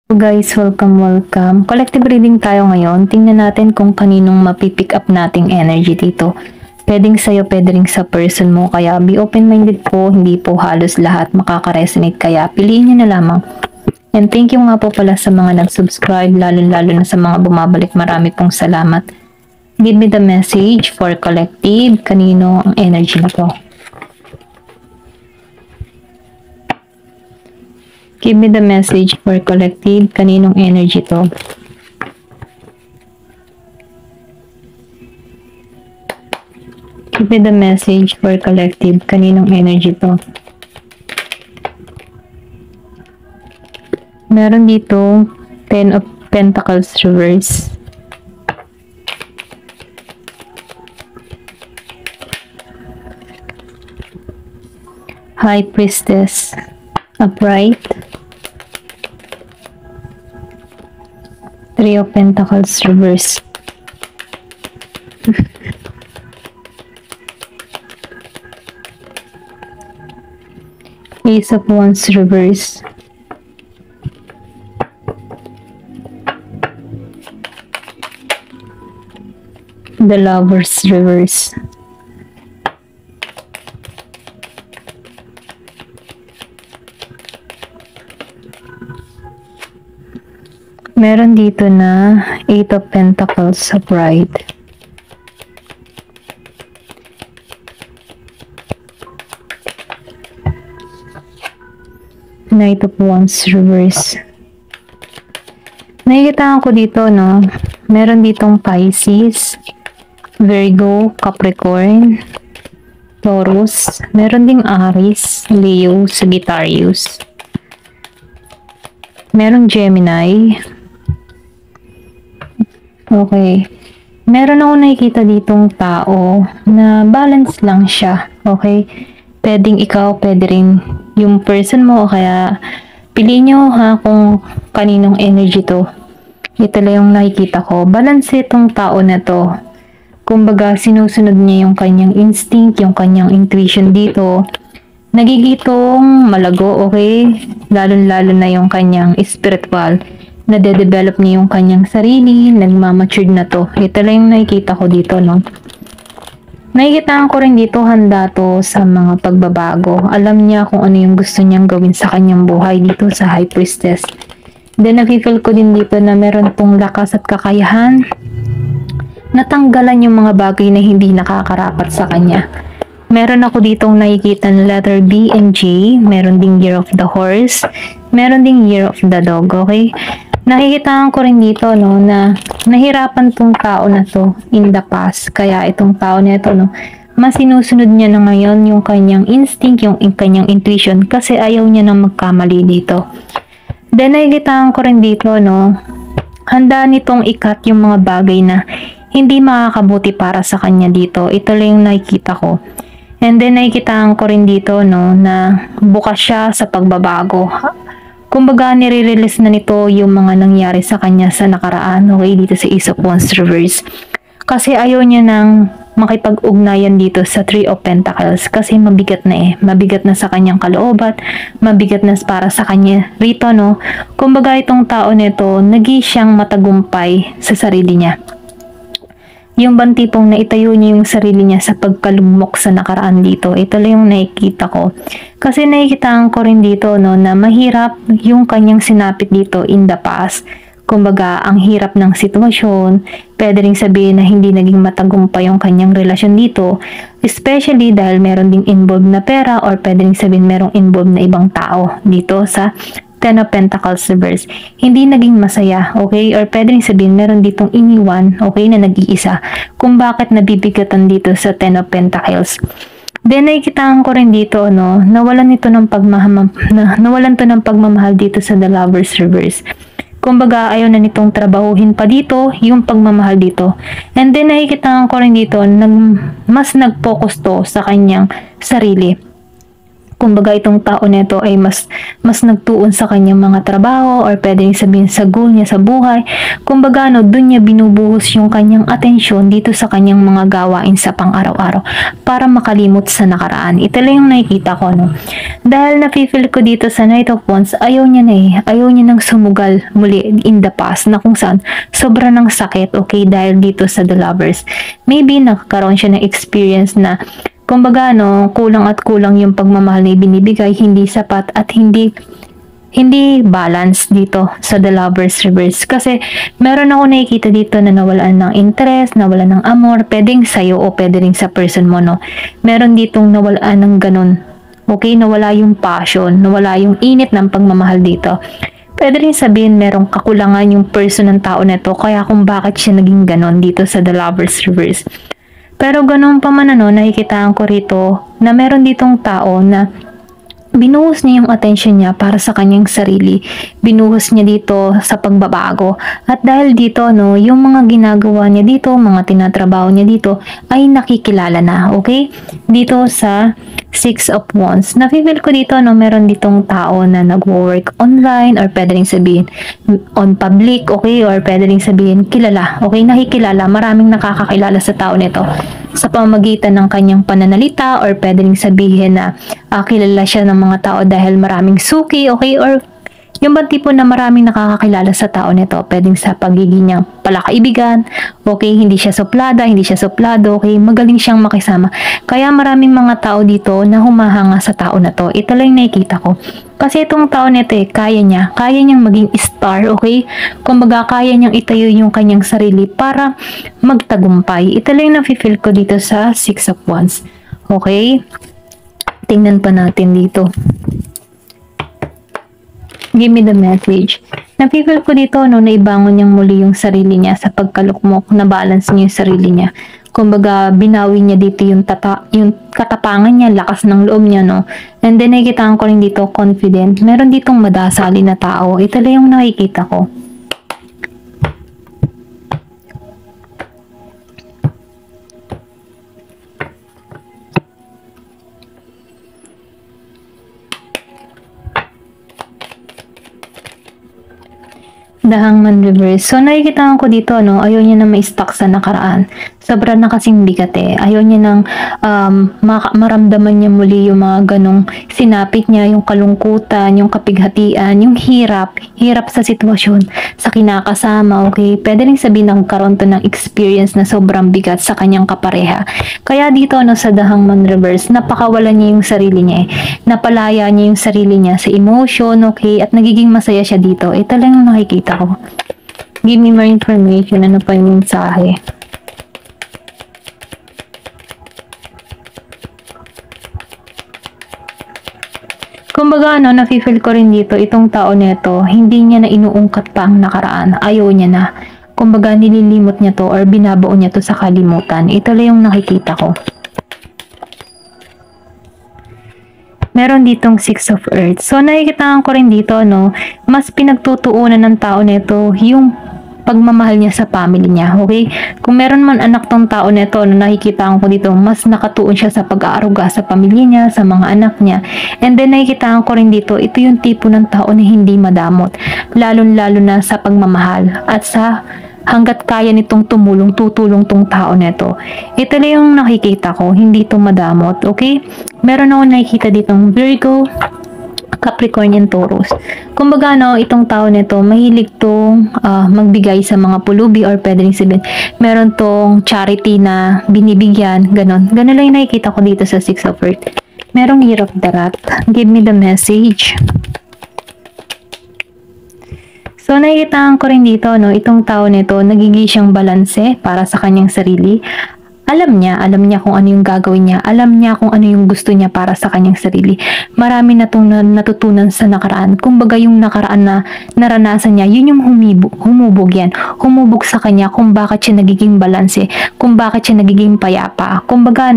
Guys, welcome. Collective reading tayo ngayon. Tingnan natin kung kaninong mapipick up nating energy dito. Pwedeng sa'yo, pwede rin sa person mo. Kaya be open-minded po, hindi po halos lahat makaka-resonate. Kaya piliin nyo na lamang. And thank you nga po pala sa mga nag-subscribe, lalo-lalo na sa mga bumabalik. Marami pong salamat. Give me the message for collective. Kanino ang energy na to? Give me the message for collective. Kaninong energy to? Give me the message for collective. Kaninong energy to? Meron dito 10 of Pentacles reverse. High Priestess upright. 3 of Pentacles reverse. Ace of Wands reverse. The Lovers reverse. Meron dito na 8 of Pentacles upright. Knight of Wands reverse. Nakikita ko dito, no? Meron ditong Pisces, Virgo, Capricorn, Taurus. Meron ding Aries, Leo, Sagittarius. Meron Gemini. Okay. Meron ako nakikita ditong tao na balance lang siya. Okay? Pwedeng ikaw, pwede rin yung person mo. Kaya, piliin nyo ha kung kaninong energy to. Ito lang yung nakikita ko. Balance itong tao na to. Kumbaga, sinusunod niya yung kanyang instinct, yung kanyang intuition dito. Nagigitong malago, okay? Lalo-lalo na yung kanyang spiritual. Nade-develop niya yung kanyang sarili, nagmamatured na to. Ito lang yung nakikita ko dito, no? Nakikita ko rin dito, handa to sa mga pagbabago. Alam niya kung ano yung gusto niyang gawin sa kanyang buhay dito sa High Priestess. Then, nakifeel ko din dito na meron tong lakas at kakayahan. Natanggalan yung mga bagay na hindi nakakarapat sa kanya. Meron ako ditong nakikita na letter B and J. Meron ding Year of the Horse. Meron ding Year of the Dog, okay? Nakikita ko rin dito, no, na nahirapan tong tao na to in the past. Kaya itong tao na ito, no, mas sinusunod niya na ngayon yung kanyang instinct, yung kanyang intuition kasi ayaw niya nang magkamali dito. Then nakikita ko rin dito, no, handa nitong ikat yung mga bagay na hindi makakabuti para sa kanya dito. Ito lang yung nakikita ko. And then nakikita ko rin dito, no, na bukas siya sa pagbabago. Kumbaga, nire-release na nito yung mga nangyari sa kanya sa nakaraan, okay, dito sa Ace of Wands reverse. Kasi ayaw niya nang makipag-ugnayan dito sa 3 of Pentacles kasi mabigat na eh. Mabigat na sa kanyang kalooban, mabigat na para sa kanya rito, no. Kumbaga, itong tao nito, naging siyang matagumpay sa sarili niya. Yung bang tipong naitayo niya yung sarili niya sa pagkalugmok sa nakaraan dito. Ito lang yung nakikita ko. Kasi nakikita ko rin dito, no, na mahirap yung kanyang sinapit dito in the past. Kumbaga, ang hirap ng sitwasyon. Pwede rin sabihin na hindi naging matagumpay yung kanyang relasyon dito. Especially dahil meron ding involved na pera or pwede rin sabihin merong involved na ibang tao dito sa 10 of Pentacles reverse. Hindi naging masaya, okay? Or pwede rin sabihin, meron ditong iniwan, okay, na nag-iisa. Kung bakit nabibigatan dito sa 10 of Pentacles. Then, nakikita ko rin dito, no, nawalan to ng pagmamahal dito sa The Lovers reverse. Kumbaga, ayaw na nitong trabahuhin pa dito, yung pagmamahal dito. And then, nakikita ko rin dito, mas nag-focus to sa kanyang sarili. Kumbaga itong tao nito ay mas nagtuon sa kanyang mga trabaho or pwedeng sabihin sa goal niya sa buhay. Kumbaga doon niya binubuhos yung kanyang atensyon dito sa kanyang mga gawain sa pang-araw-araw para makalimot sa nakaraan. Ito lang yung nakikita ko, no. Dahil nafe-feel ko dito sa Knight of Wands, ayaw niya na ayaw niya nang sumugal muli in the past na kung saan sobra ng sakit, okay, dahil dito sa The Lovers. Maybe nakakaroon siya ng experience na kumbaga kulang at kulang yung pagmamahal na ibinibigay, hindi sapat at hindi balance dito sa The Lovers Reverse. Kasi meron ako nakikita dito na nawalan ng interest, nawalan ng amor, pwedeng sa'yo o pwede rin sa person mo, no. Meron ditong nawalan ng ganun. Okay, nawala yung passion, nawala yung init ng pagmamahal dito. Pwede rin sabihin merong kakulangan yung person ng tao nito kaya kung bakit siya naging ganon dito sa The Lovers Reverse. Pero ganun pa man nakikitaan ko rito na meron ditong tao na binuhos niya yung attention niya para sa kanyang sarili. Binuhos niya dito sa pagbabago. At dahil dito, yung mga ginagawa niya dito, mga tinatrabaho niya dito, ay nakikilala na, okay? Dito sa Six of Wands. Nafe-feel ko dito, meron ditong tao na nag-work online or pwede rin sabihin on public, okay? Or pwede rin sabihin kilala, okay? Nakikilala. Maraming nakakakilala sa tao nito sa pamamagitan ng kanyang pananalita or pwede rin sabihin na kilala siya ng mga tao dahil maraming suki, okay? Or yung ba tipo na maraming nakakakilala sa tao nito, pwedeng sa pagiging niyang palakaibigan, okay? Hindi siya suplada, hindi siya suplado, okay? Magaling siyang makisama. Kaya maraming mga tao dito na humahanga sa tao na to. Ito lang nakikita ko. Kasi itong tao nito kaya niyang maging star, okay? Kumbaga, kaya niyang itayo yung kanyang sarili para magtagumpay. Ito lang nafe-feel ko dito sa Six of Wands. Okay? Tingnan pa natin dito. Give me the message. Nafe-feel ko dito, naibangon niyang muli yung sarili niya sa pagkalukmok, na balance niya yung sarili niya. Kumbaga, binawi niya dito yung katapangan niya, lakas ng loob niya, no? And then, nakikitaan ko rin dito, confident. Meron ditong madasali na tao. Ito lang yung nakikita ko. The Hangman Reverse. So, nakikita ko dito, ayaw niya na ma-stuck sa nakaraan. Sobra na kasing bigat Ayaw niya nang maramdaman niya muli yung mga ganong sinapit niya, yung kalungkutan, yung kapighatian, yung hirap sa sitwasyon, sa kinakasama, okay? Pwede rin sabihin na karon to ng experience na sobrang bigat sa kanyang kapareha. Kaya dito, sa The Hangman Reverse, napakawalan niya yung sarili niya Napalaya niya yung sarili niya sa emotion, okay? At nagiging masaya siya dito. Ito lang yung nakikita ko. Give me more information. Ano pa yung mensahe? Kumbaga, nafe-feel ko rin dito, itong tao nito, hindi niya na inuungkat pa ang nakaraan. Ayaw niya na. Kumbaga, nililimot niya to or binabaon niya to sa kalimutan. Ito lang yung nakikita ko. Meron ditong Six of Earth. So, nakikita ko rin dito, mas pinagtutuunan ng tao nito yung pagmamahal niya sa family niya, okay? Kung meron man anak tong tao nito, nakikita ko dito, mas nakatuon siya sa pag-aaruga sa pamilya niya, sa mga anak niya. And then, nakikita ko rin dito, ito yung tipo ng tao na hindi madamot. Lalo-lalo na sa pagmamahal at sa hanggat kaya nitong tutulong tong tao nito. Ito lang yung nakikita ko, hindi ito madamot, okay? Meron ako nakikita ditong Virgo, Capricorn and Taurus. Kumbaga, itong tao nito, mahilig tong magbigay sa mga pulubi or pwede rin sabihin, meron tong charity na binibigyan, ganon. Ganon lang yung nakikita ko dito sa Six of Earth. Merong Year of the Rat. Give me the message. So, nakikita ko rin dito, itong tao nito, nagiging siyang balanse para sa kanyang sarili. Alam niya kung ano yung gagawin niya. Alam niya kung ano yung gusto niya para sa kanyang sarili. Marami na itong natutunan sa nakaraan. Kumbaga yung nakaraan na naranasan niya, yun yung humubog yan. Humubog sa kanya kung bakit siya nagiging balanse, kung bakit siya nagiging payapa. Kumbaga,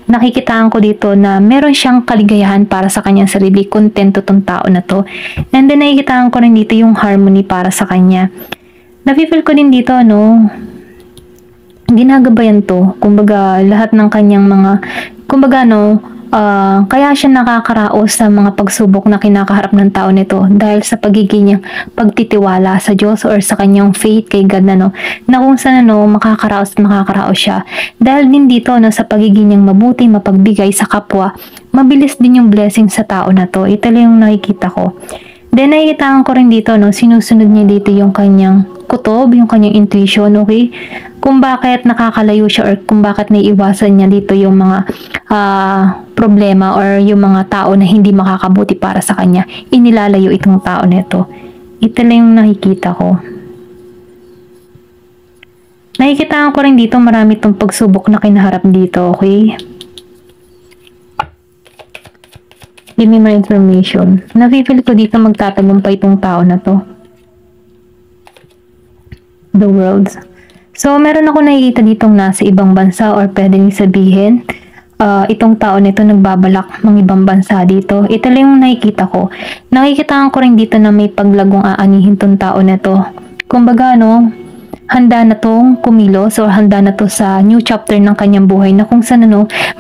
nakikitaan ko dito na meron siyang kaligayahan para sa kanyang sarili. Kontento tong tao na to. And then, nakikitaan ko rin dito yung harmony para sa kanya. Nafe-feel ko din dito, ginagabayan to. Kumbaga, lahat ng kanyang mga, kumbaga, Kaya siya nakakaraos sa mga pagsubok na kinakaharap ng tao nito dahil sa pagiging niyang pagtitiwala sa Diyos or sa kanyang faith kay God na kung saan makakaraos at makakaraos siya. Dahil din dito sa pagiging niyang mabuti, mapagbigay sa kapwa, mabilis din yung blessing sa tao na to. Ito lang yung nakikita ko. Then nakikitaan ko rin dito sinusunod niya dito yung kanyang kutob, yung kanyang intuition, okay? Kung bakit nakakalayo siya or kung bakit naiiwasan niya dito yung mga problema or yung mga tao na hindi makakabuti para sa kanya, inilalayo itong tao nito. Ito lang yung nakikita ko. Nakikita ko rin dito marami itong pagsubok na kinaharap dito, okay? Give me more information. Nafe-feel ko dito magtatagumpay itong tao na to. The world. So, meron ako nakikita ditong nasa ibang bansa or pwedeng sabihin, itong tao nito nagbabalak ng ibang bansa dito. Ito lang yung nakikita ko. Nakikita ko rin dito na may paglagong aanihin tong tao nito. Kumbaga, handa na tong kumilos or handa na to sa new chapter ng kanyang buhay na kung saan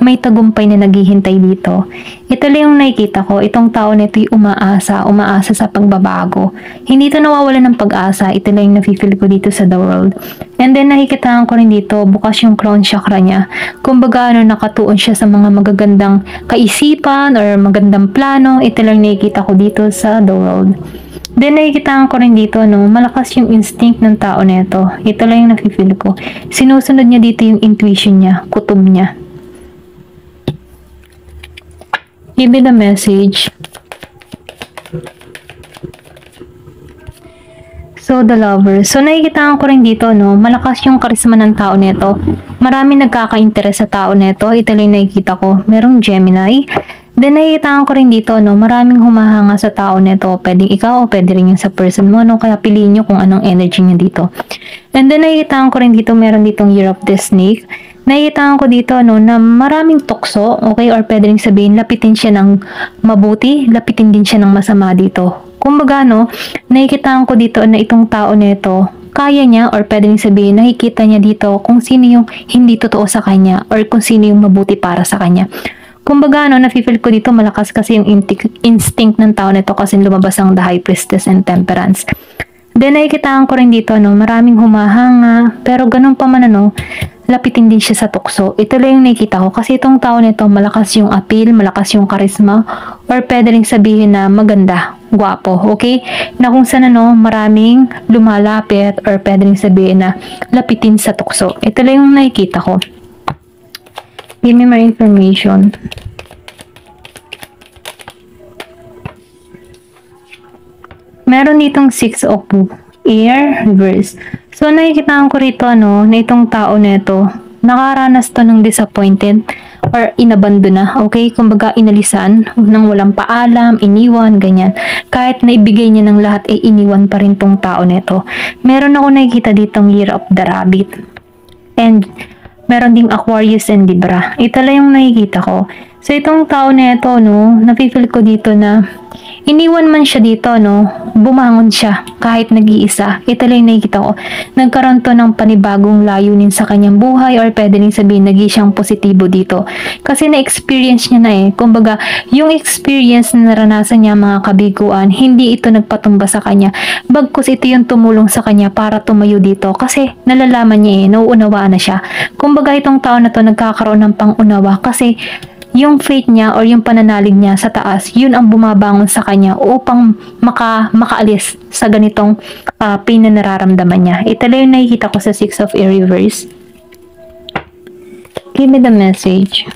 may tagumpay na naghihintay dito. Ito lang yung nakikita ko, itong tao nito'y umaasa sa pagbabago. Hindi ito nawawala ng pag-asa, ito lang yung nafe-feel ko dito sa the world. And then nakikita ko rin dito, bukas yung crown chakra niya. Kumbaga nakatuon siya sa mga magagandang kaisipan or magandang plano, ito lang nakikita ko dito sa the world. Then nakikita ko rin dito malakas yung instinct ng tao nito. Ito lang yung nafe-feel ko. Sinusunod niya dito yung intuition niya, kutob niya. Give me the message. So, the lover. So, nakikita ko rin dito, malakas yung karisma ng tao nito. Marami nagkaka-interest sa tao nito. Ito lang yung nakikita ko. Merong Gemini. Then, nakikita ko rin dito, maraming humahanga sa tao nito. Pwedeng ikaw o pwede rin yung sa person mo, Kaya piliin nyo kung anong energy niya dito. And then, nakikita ko rin dito, meron ditong Year of the Snake. Nakikita ko dito, na maraming tukso, okay? Or pwede rin sabihin, lapitin siya ng mabuti, lapitin din siya ng masama dito. Kumbaga, nakikita ko dito na itong tao nito, kaya niya or pwede rin sabihin, nakikita niya dito kung sino yung hindi totoo sa kanya or kung sino yung mabuti para sa kanya. Kumbaga, nafe-feel ko dito malakas kasi yung instinct ng tao nito kasi lumabas ang the High Priestess and Temperance. Then, nakikita ko rin dito, maraming humahanga, pero ganun pa man, lapitin din siya sa tukso. Ito lang yung nakikita ko kasi itong tao nito, malakas yung appeal, malakas yung charisma, or pwede rin sabihin na maganda, gwapo, okay? Na kung saan, maraming lumalapit, or pwede rin sabihin na lapitin sa tukso. Ito lang yung nakikita ko. Give me more information. Meron ditong 6 of Air reverse. So, nakikita ko rito, na itong tao nito, nakaranas to ng disappointed or inabandon na, okay? Kumbaga, inalisan nang walang paalam, iniwan, ganyan. Kahit na ibigay niya ng lahat, iniwan pa rin tong tao nito. Meron ako nakikita ditong Year of the Rabbit. And, meron ding Aquarius and Libra. Ito lang yung nakikita ko. So, itong tao nito, nafe-feel ko dito na iniwan man siya dito, bumangon siya kahit nag-iisa. Ito lang yung nakikita ko. Nagkaroon to ng panibagong layunin sa kanyang buhay or pwede rin sabihin naging siyang positibo dito. Kasi na-experience niya na Kumbaga, yung experience na naranasan niya mga kabiguan, hindi ito nagpatumba sa kanya. Bagkus ito yung tumulong sa kanya para tumayo dito. Kasi nalalaman niya nauunawaan na siya. Kumbaga, itong tao na to nagkakaroon ng pangunawa kasi yung faith niya or yung pananalig niya sa taas, yun ang bumabangon sa kanya upang makaalis sa ganitong pain na nararamdaman niya. Ito lang yung nakikita ko sa 6 of Air reverse. Give me the message.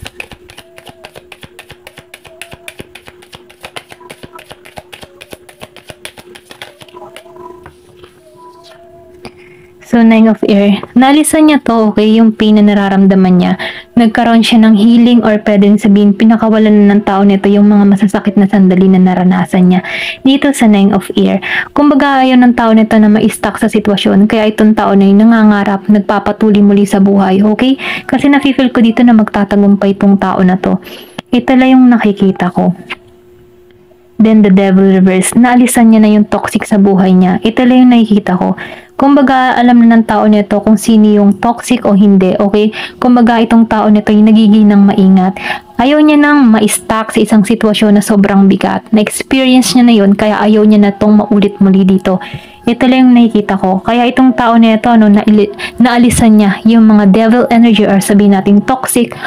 So, 9 of Air. Nalisan niya to, okay, yung pain na nararamdaman niya. Nagkaroon siya ng healing or pwedeng sabihin, pinakawalan na ng tao nito yung mga masasakit na sandali na naranasan niya. Dito sa 9 of Air. Kumbaga, ayaw ng tao nito na ma-stuck sa sitwasyon. Kaya itong tao na yung nangangarap, nagpapatuloy muli sa buhay, okay? Kasi nafe-feel ko dito na magtatagumpay itong tao na to. Ito lang yung nakikita ko. Then the Devil reverse. Naalisan niya na yung toxic sa buhay niya. Ito lang yung nakikita ko. Kumbaga, alam na ng tao nito kung sino yung toxic o hindi, okay? Kumbaga, itong tao nito yung nagiging ng maingat. Ayaw niya nang ma-stuck sa isang sitwasyon na sobrang bigat. Na-experience niya na yun, kaya ayaw niya na tong maulit muli dito. Ito lang yung nakikita ko. Kaya itong tao na ito, naalisan niya yung mga devil energy or sabihin natin toxic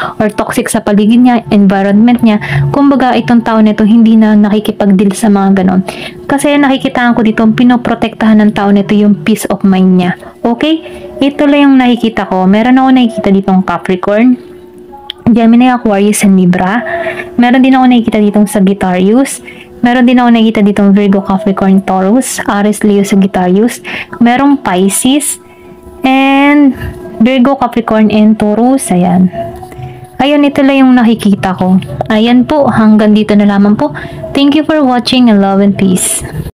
sa paligid niya, environment niya. Kumbaga, itong tao na ito hindi na nakikipag-deal sa mga ganon. Kasi nakikitaan ko dito, pinoprotektahan ng tao na ito yung peace of mind niya. Okay? Ito lang yung nakikita ko. Meron ako nakikita ditong Capricorn, Gemini, Aquarius, and Libra. Meron din ako nakikita ditong Sagittarius. Meron din ako nakikita ditong Virgo, Capricorn, Taurus, Aries, Leo, Sagittarius. Merong Pisces, and Virgo, Capricorn, and Taurus. Ayan. Ayan, ito lang yung nakikita ko. Ayan po, hanggang dito na lamang po. Thank you for watching, and love and peace.